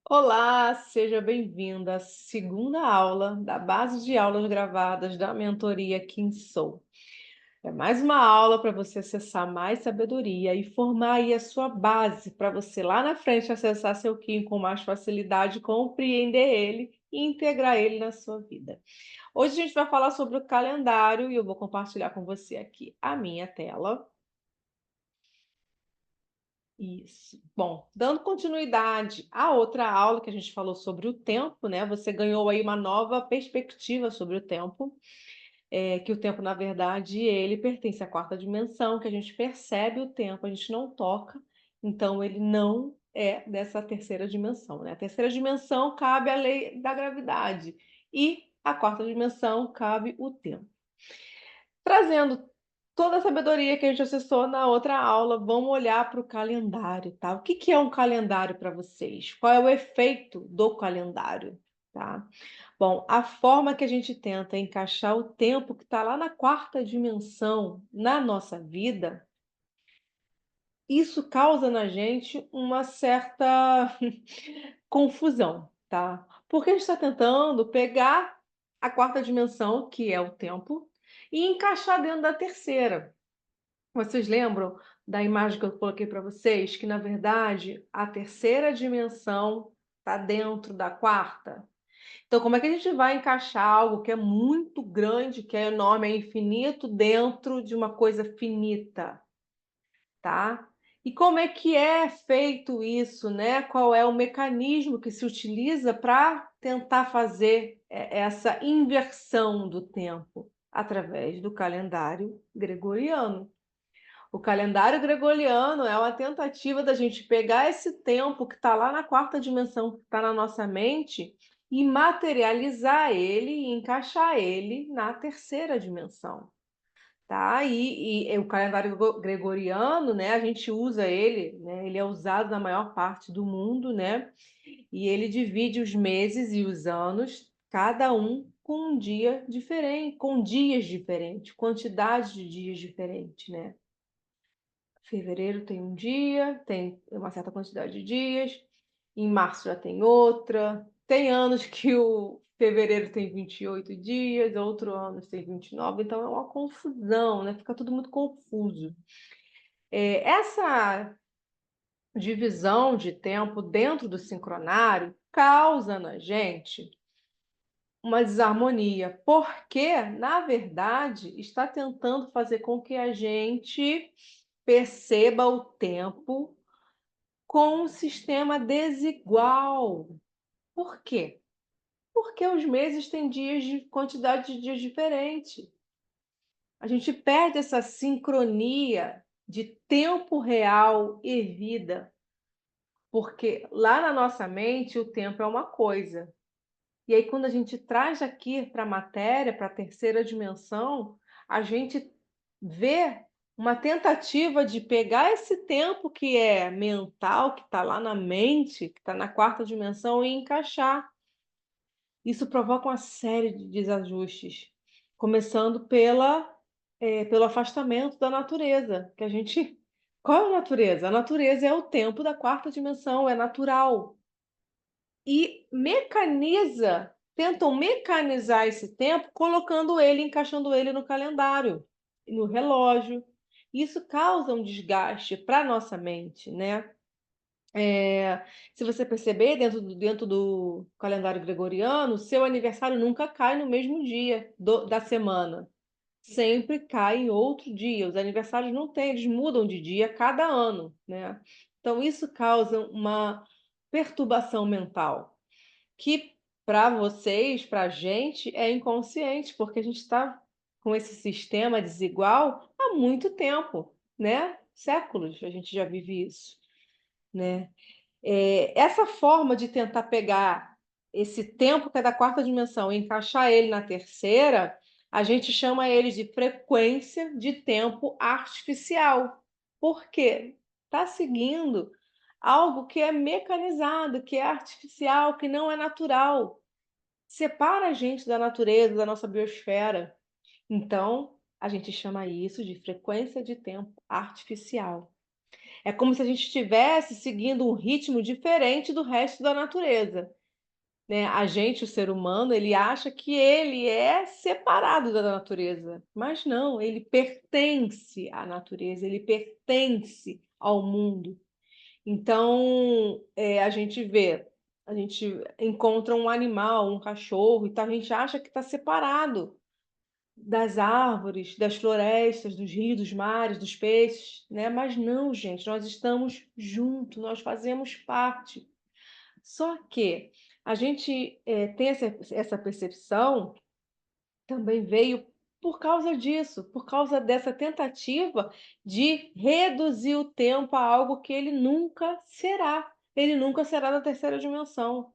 Olá, seja bem-vinda à segunda aula da base de aulas gravadas da mentoria Quem Sou. É mais uma aula para você acessar mais sabedoria e formar aí a sua base para você lá na frente acessar seu Kim com mais facilidade, compreender ele e integrar ele na sua vida. Hoje a gente vai falar sobre o calendário e eu vou compartilhar com você aqui a minha tela. Isso. Bom, dando continuidade à outra aula que a gente falou sobre o tempo, né? Você ganhou aí uma nova perspectiva sobre o tempo, que o tempo, na verdade, ele pertence à quarta dimensão, que a gente percebe o tempo, a gente não toca, então ele não é dessa terceira dimensão, né? A terceira dimensão cabe a lei da gravidade e a quarta dimensão cabe o tempo. Trazendo toda a sabedoria que a gente acessou na outra aula, vamos olhar para o calendário, tá? O que é um calendário para vocês? Qual é o efeito do calendário, tá? Bom, a forma que a gente tenta encaixar o tempo que está lá na quarta dimensão na nossa vida, isso causa na gente uma certa confusão, tá? Porque a gente está tentando pegar a quarta dimensão, que é o tempo, e encaixar dentro da terceira. Vocês lembram da imagem que eu coloquei para vocês? Que, na verdade, a terceira dimensão está dentro da quarta? Então, como é que a gente vai encaixar algo que é muito grande, que é enorme, é infinito, dentro de uma coisa finita, tá? E como é feito isso, né? Qual é o mecanismo que se utiliza para tentar fazer essa inversão do tempo? Através do calendário gregoriano. O calendário gregoriano é uma tentativa da gente pegar esse tempo que está lá na quarta dimensão, que está na nossa mente, e materializar ele e encaixar ele na terceira dimensão, tá? E o calendário gregoriano, né? A gente usa ele, né? Ele é usado na maior parte do mundo, né? E ele divide os meses e os anos, cada um com um dia diferente, com dias diferentes, quantidade de dias diferentes, né? Fevereiro tem um dia, tem uma certa quantidade de dias, em março já tem outra. Tem anos que o fevereiro tem 28 dias, outro ano tem 29, então é uma confusão, né? Fica tudo muito confuso. Essa divisão de tempo dentro do sincronário causa na gente uma desarmonia, porque, na verdade, está tentando fazer com que a gente perceba o tempo com um sistema desigual. Por quê? Porque os meses têm dias de quantidade de dias diferente. A gente perde essa sincronia de tempo real e vida, porque lá na nossa mente o tempo é uma coisa. E aí, quando a gente traz aqui para a matéria, para a terceira dimensão, a gente vê uma tentativa de pegar esse tempo que é mental, que está lá na mente, que está na quarta dimensão, e encaixar. Isso provoca uma série de desajustes, começando pelo afastamento da natureza, que a gente. Qual é a natureza? A natureza é o tempo da quarta dimensão, é natural. E tentam mecanizar esse tempo, colocando ele, encaixando ele no calendário, no relógio. Isso causa um desgaste para a nossa mente, né? Se você perceber, dentro do calendário gregoriano, seu aniversário nunca cai no mesmo dia da semana. Sempre cai em outro dia. Os aniversários não têm, eles mudam de dia cada ano, né? Então, isso causa uma perturbação mental que para vocês, para a gente, é inconsciente, porque a gente está com esse sistema desigual há muito tempo, né? Séculos a gente já vive isso, né? Essa forma de tentar pegar esse tempo que é da quarta dimensão e encaixar ele na terceira, a gente chama ele de frequência de tempo artificial. Por quê? Está seguindo algo que é mecanizado, que é artificial, que não é natural. Separa a gente da natureza, da nossa biosfera. Então, a gente chama isso de frequência de tempo artificial. É como se a gente estivesse seguindo um ritmo diferente do resto da natureza, né? A gente, o ser humano, ele acha que ele é separado da natureza, mas não, ele pertence à natureza, ele pertence ao mundo. Então, a gente encontra um animal, um cachorro, então a gente acha que está separado das árvores, das florestas, dos rios, dos mares, dos peixes, né? Mas não, gente, nós estamos juntos, nós fazemos parte. Só que a gente tem essa percepção também veio por causa disso, por causa dessa tentativa de reduzir o tempo a algo que ele nunca será. Ele nunca será da terceira dimensão,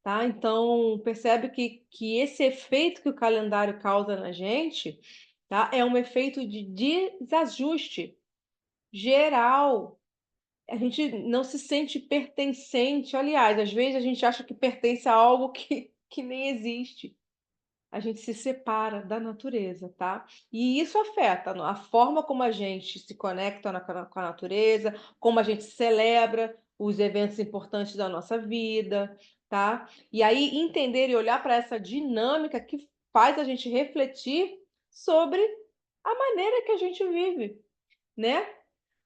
tá? Então, percebe que esse efeito que o calendário causa na gente, tá? É um efeito de desajuste geral. A gente não se sente pertencente. Aliás, às vezes a gente acha que pertence a algo que nem existe. A gente se separa da natureza, tá? E isso afeta a forma como a gente se conecta com a natureza, como a gente celebra os eventos importantes da nossa vida, tá? E aí entender e olhar para essa dinâmica que faz a gente refletir sobre a maneira que a gente vive, né?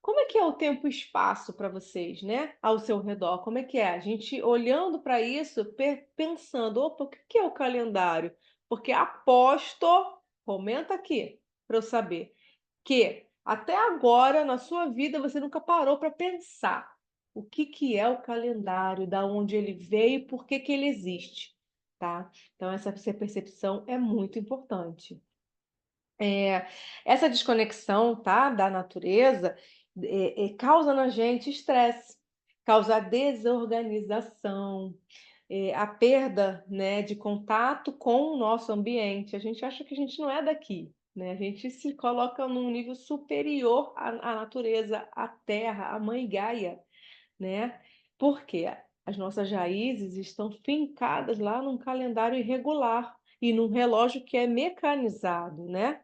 Como é que é o tempo e espaço para vocês, né? Ao seu redor, como é que é? A gente olhando para isso, pensando, opa, o que que é o calendário? Porque aposto, comenta aqui para eu saber, que até agora na sua vida você nunca parou para pensar o que é o calendário, da onde ele veio e por que que ele existe, tá? Então essa percepção é muito importante. É, essa desconexão, tá, da natureza causa na gente estresse, causa desorganização, a perda, né, de contato com o nosso ambiente. A gente acha que a gente não é daqui, né? A gente se coloca num nível superior à natureza, à terra, à mãe Gaia, né? Porque as nossas raízes estão fincadas lá num calendário irregular e num relógio que é mecanizado, né?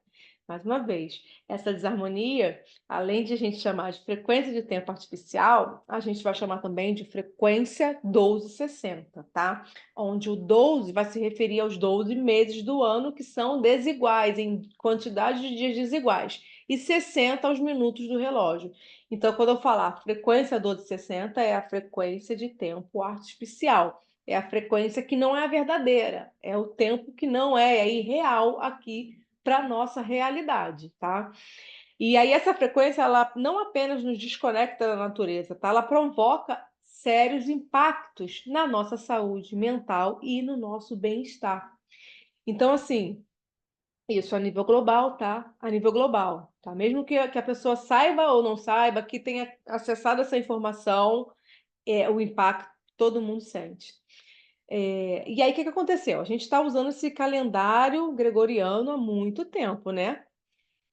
Mais uma vez, essa desarmonia, além de a gente chamar de frequência de tempo artificial, a gente vai chamar também de frequência 1260, tá? Onde o 12 vai se referir aos 12 meses do ano que são desiguais, em quantidade de dias desiguais, e 60 aos minutos do relógio. Então, quando eu falar frequência 1260, é a frequência de tempo artificial. É a frequência que não é a verdadeira, é o tempo que não é irreal aqui para a nossa realidade, tá? E aí essa frequência, ela não apenas nos desconecta da natureza, tá? Ela provoca sérios impactos na nossa saúde mental e no nosso bem-estar. Então, assim, isso a nível global, tá? A nível global, tá? Mesmo que a pessoa saiba ou não saiba, que tenha acessado essa informação, o impacto todo mundo sente. E aí, o que que aconteceu? A gente está usando esse calendário gregoriano há muito tempo, né?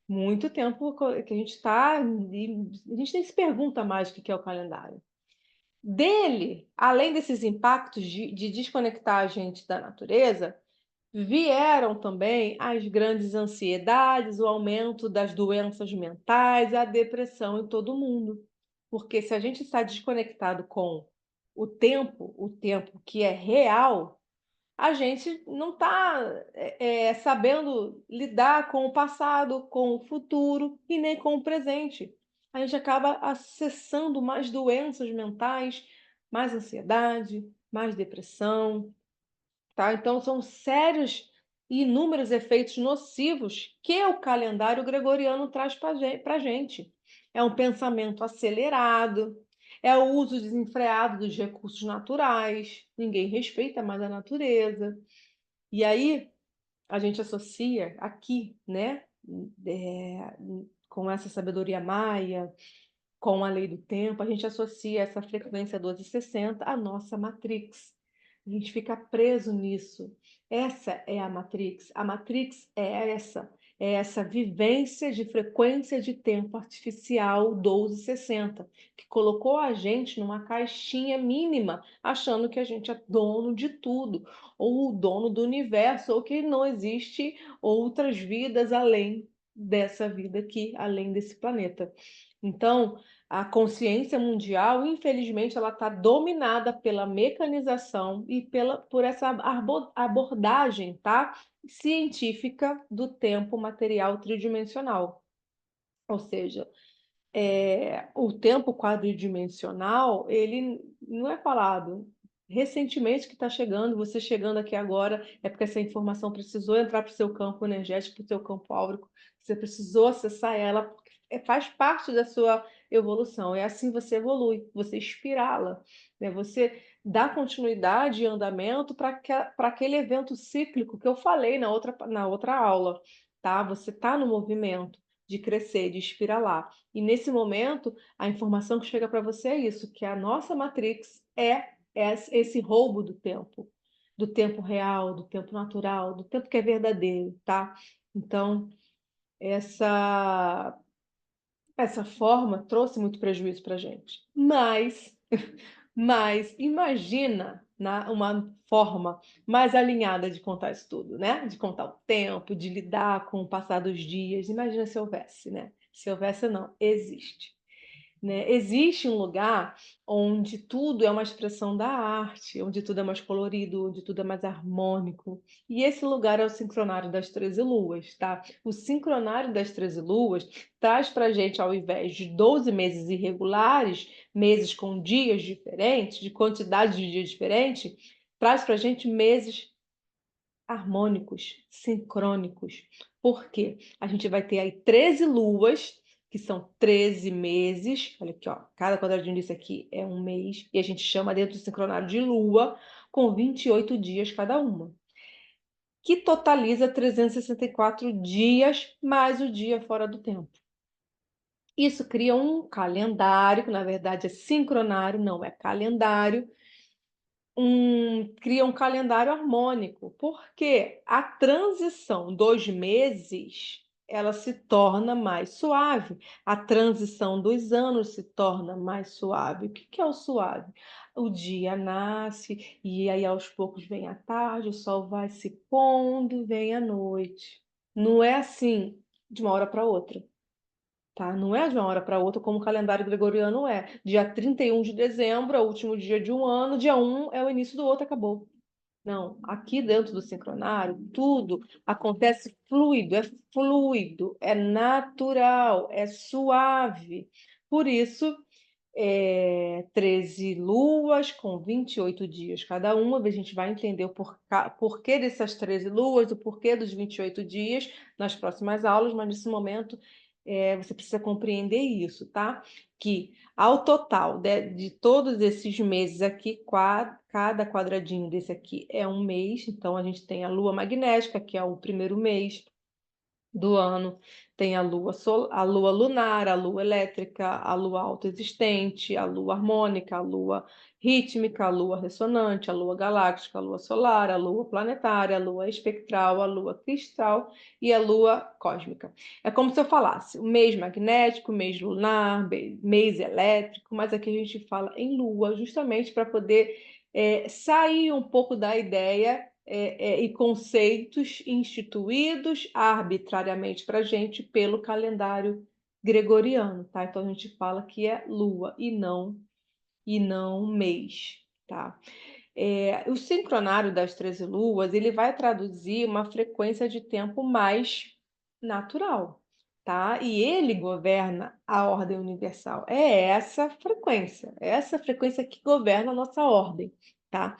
Muito tempo que a gente está. A gente nem se pergunta mais o que que é o calendário. Dele, além desses impactos de desconectar a gente da natureza, vieram também as grandes ansiedades, o aumento das doenças mentais, a depressão em todo mundo. Porque se a gente está desconectado com o tempo que é real, a gente não está sabendo lidar com o passado, com o futuro e nem com o presente. A gente acaba acessando mais doenças mentais, mais ansiedade, mais depressão, tá? Então, são sérios e inúmeros efeitos nocivos que o calendário gregoriano traz para a gente. É um pensamento acelerado, é o uso desenfreado dos recursos naturais, ninguém respeita mais a natureza. E aí, a gente associa aqui, né, é, com essa sabedoria maia, com a lei do tempo, a gente associa essa frequência 1260 à nossa Matrix. A gente fica preso nisso. Essa é a Matrix. A Matrix é essa vivência de frequência de tempo artificial 1260, que colocou a gente numa caixinha mínima, achando que a gente é dono de tudo, ou o dono do universo, ou que não existe outras vidas além dessa vida aqui, além desse planeta. Então, A consciência mundial, infelizmente, ela está dominada pela mecanização e por essa abordagem, tá? Científica do tempo material tridimensional. Ou seja, o tempo quadridimensional, ele não é falado. Recentemente que está chegando, você chegando aqui agora, é porque essa informação precisou entrar para o seu campo energético, para o seu campo áurico, você precisou acessar ela, porque faz parte da sua evolução. É assim você evolui, você espirala, né? Você dá continuidade e andamento para aquele evento cíclico que eu falei na outra aula, tá? Você está no movimento de crescer, de espiralar. E nesse momento, a informação que chega para você é isso, que a nossa Matrix é esse roubo do tempo real, do tempo natural, do tempo que é verdadeiro, tá? Então, essa essa forma trouxe muito prejuízo para a gente. Mas imagina uma forma mais alinhada de contar isso tudo, né? De contar o tempo, de lidar com o passar dos dias. Imagina se houvesse, né? Se houvesse, não, existe, né? Existe um lugar onde tudo é uma expressão da arte, onde tudo é mais colorido, onde tudo é mais harmônico. E esse lugar é o sincronário das 13 luas, tá? O sincronário das 13 luas traz para a gente, ao invés de 12 meses irregulares, meses com dias diferentes, de quantidade de dias diferentes, traz para a gente meses harmônicos, sincrônicos. Por quê? A gente vai ter aí 13 luas, que são 13 meses. Olha aqui, ó, cada quadradinho disso aqui é um mês, e a gente chama dentro do sincronário de lua, com 28 dias cada uma, que totaliza 364 dias mais o dia fora do tempo. Isso cria um calendário, que na verdade é sincronário, não é calendário, cria um calendário harmônico, porque a transição dos meses ela se torna mais suave, a transição dos anos se torna mais suave. O que que é o suave? O dia nasce e aí aos poucos vem a tarde, o sol vai se pondo, vem a noite. Não é assim de uma hora para outra. Tá? Não é de uma hora para outra como o calendário gregoriano é. Dia 31 de dezembro é o último dia de um ano, dia 1 é o início do outro, acabou. Não, aqui dentro do sincronário, tudo acontece fluido, é natural, é suave. Por isso, 13 luas com 28 dias cada uma. A gente vai entender o porquê dessas 13 luas, o porquê dos 28 dias nas próximas aulas, mas nesse momento você precisa compreender isso, tá? Que ao total de todos esses meses aqui, cada quadradinho desse aqui é um mês, então a gente tem a lua magnética, que é o primeiro mês do ano, tem a lua lunar, a lua elétrica, a lua autoexistente, a lua harmônica, a lua rítmica, a lua ressonante, a lua galáctica, a lua solar, a lua planetária, a lua espectral, a lua cristal e a lua cósmica. É como se eu falasse o mês magnético, mês lunar, mês elétrico, mas aqui a gente fala em lua, justamente para poder sair um pouco da ideia e conceitos instituídos arbitrariamente para a gente pelo calendário gregoriano, tá? Então a gente fala que é lua e não mês, tá? O sincronário das 13 luas ele vai traduzir uma frequência de tempo mais natural, tá? E ele governa a ordem universal. É essa frequência que governa a nossa ordem, tá?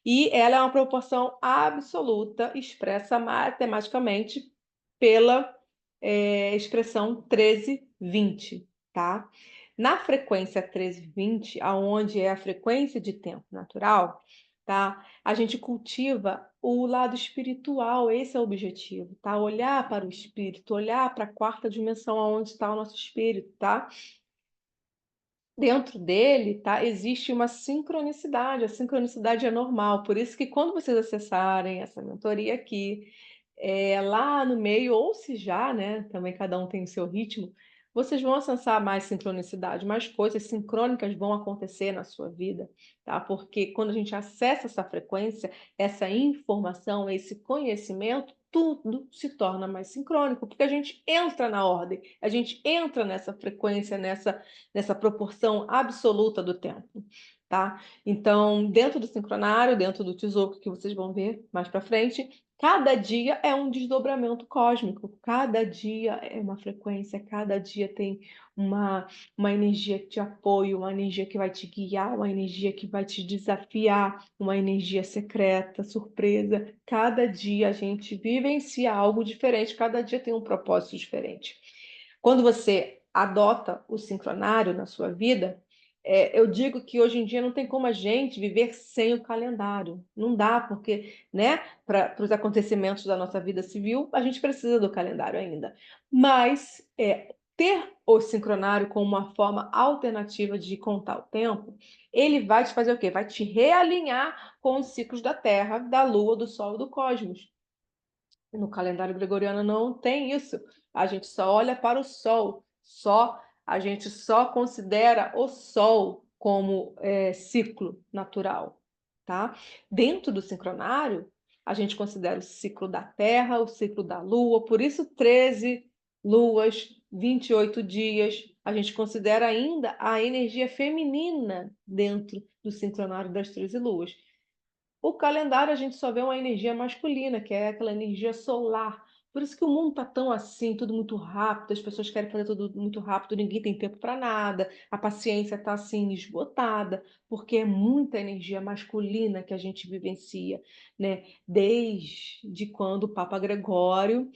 E ela é uma proporção absoluta expressa matematicamente pela expressão 13/20, tá? Na frequência 13/20, aonde é a frequência de tempo natural, tá? A gente cultiva o lado espiritual, esse é o objetivo, tá? Olhar para o espírito, olhar para a quarta dimensão, aonde está o nosso espírito, tá? Dentro dele, tá, existe uma sincronicidade. A sincronicidade é normal, por isso que quando vocês acessarem essa mentoria aqui, lá no meio, ou se já, né, também cada um tem o seu ritmo, vocês vão acessar mais sincronicidade, mais coisas sincrônicas vão acontecer na sua vida, tá? Porque quando a gente acessa essa frequência, essa informação, esse conhecimento, tudo se torna mais sincrônico, porque a gente entra na ordem, a gente entra nessa frequência, nessa proporção absoluta do tempo, tá? Então, dentro do sincronário, dentro do tesouro que vocês vão ver mais para frente, cada dia é um desdobramento cósmico, cada dia é uma frequência, cada dia tem uma energia de apoio, uma energia que vai te guiar, uma energia que vai te desafiar, uma energia secreta, surpresa. Cada dia a gente vivencia algo diferente, cada dia tem um propósito diferente. Quando você adota o sincronário na sua vida, eu digo que hoje em dia não tem como a gente viver sem o calendário. Não dá, porque, né, para os acontecimentos da nossa vida civil, a gente precisa do calendário ainda. Mas ter o sincronário como uma forma alternativa de contar o tempo, ele vai te fazer o quê? Vai te realinhar com os ciclos da Terra, da Lua, do Sol e do Cosmos. No calendário gregoriano não tem isso. A gente só olha para o Sol, a gente só considera o Sol como ciclo natural, tá? Dentro do sincronário, a gente considera o ciclo da Terra, o ciclo da Lua, por isso 13 luas, 28 dias. A gente considera ainda a energia feminina dentro do sincronário das 13 luas. O calendário a gente só vê uma energia masculina, que é aquela energia solar. Por isso que o mundo está tão assim, tudo muito rápido, as pessoas querem fazer tudo muito rápido, ninguém tem tempo para nada, a paciência está assim esgotada, porque é muita energia masculina que a gente vivencia, né? Desde quando o Papa Gregório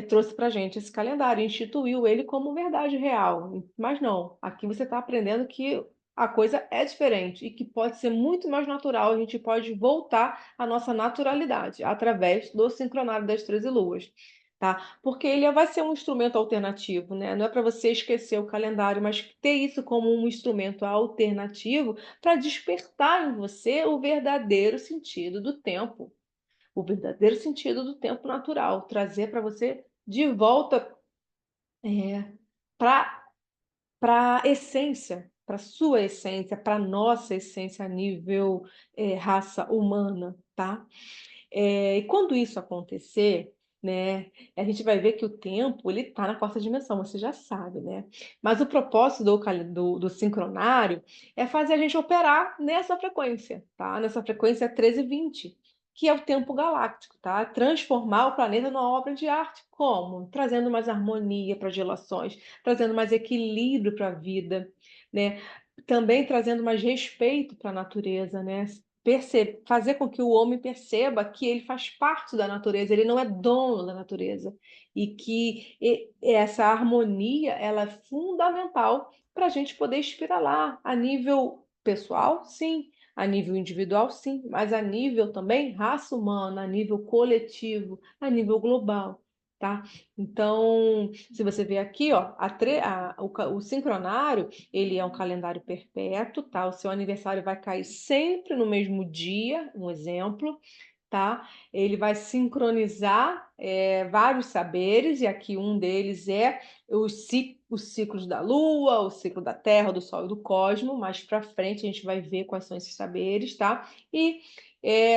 trouxe para a gente esse calendário, instituiu ele como verdade real. Mas não, aqui você está aprendendo que a coisa é diferente e que pode ser muito mais natural, a gente pode voltar à nossa naturalidade através do sincronário das 13 luas, tá? Porque ele vai ser um instrumento alternativo, né? Não é para você esquecer o calendário, mas ter isso como um instrumento alternativo para despertar em você o verdadeiro sentido do tempo, o verdadeiro sentido do tempo natural, trazer para você de volta para a essência, para a sua essência, para a nossa essência a nível raça humana, tá? E quando isso acontecer, né, a gente vai ver que o tempo ele está na quarta dimensão, você já sabe, né? Mas o propósito do sincronário é fazer a gente operar nessa frequência, tá? Nessa frequência 1320, que é o tempo galáctico, tá? Transformar o planeta numa obra de arte. Como? Trazendo mais harmonia para as relações, trazendo mais equilíbrio para a vida, né? Também trazendo mais respeito para a natureza, né? Fazer com que o homem perceba que ele faz parte da natureza, ele não é dono da natureza, e que essa harmonia ela é fundamental para a gente poder espiralar a nível pessoal, sim, a nível individual, sim, mas a nível também raça humana, a nível coletivo, a nível global. Tá? Então, se você ver aqui, ó, o sincronário, ele é um calendário perpétuo, tá? O seu aniversário vai cair sempre no mesmo dia, um exemplo, tá? Ele vai sincronizar vários saberes, e aqui um deles é os ciclos da Lua, o ciclo da Terra, do Sol e do Cosmo. Mais para frente a gente vai ver quais são esses saberes, tá? E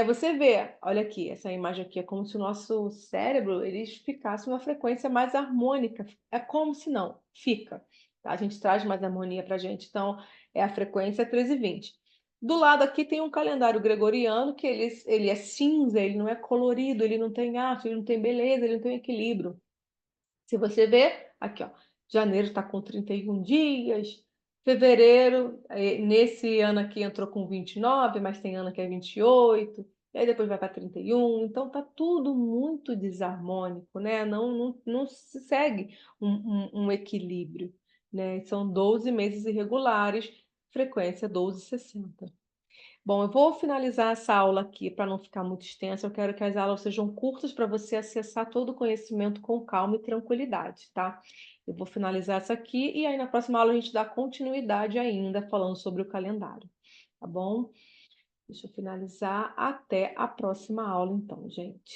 você vê, olha aqui, essa imagem aqui é como se o nosso cérebro ele ficasse uma frequência mais harmônica. É como se não, fica. Tá? A gente traz mais harmonia para a gente. Então, é a frequência 1320. Do lado aqui tem um calendário gregoriano que ele é cinza, ele não é colorido, ele não tem arte, ele não tem beleza, ele não tem equilíbrio. Se você ver, aqui, ó, janeiro está com 31 dias, fevereiro, nesse ano aqui entrou com 29, mas tem ano que é 28, e aí depois vai para 31, então tá tudo muito desarmônico, né? Não se segue um equilíbrio, né? São 12 meses irregulares, frequência 1260. Bom, eu vou finalizar essa aula aqui para não ficar muito extensa. Eu quero que as aulas sejam curtas para você acessar todo o conhecimento com calma e tranquilidade, tá? Eu vou finalizar essa aqui e aí na próxima aula a gente dá continuidade ainda falando sobre o calendário, tá bom? Deixa eu finalizar. Até a próxima aula, então, gente.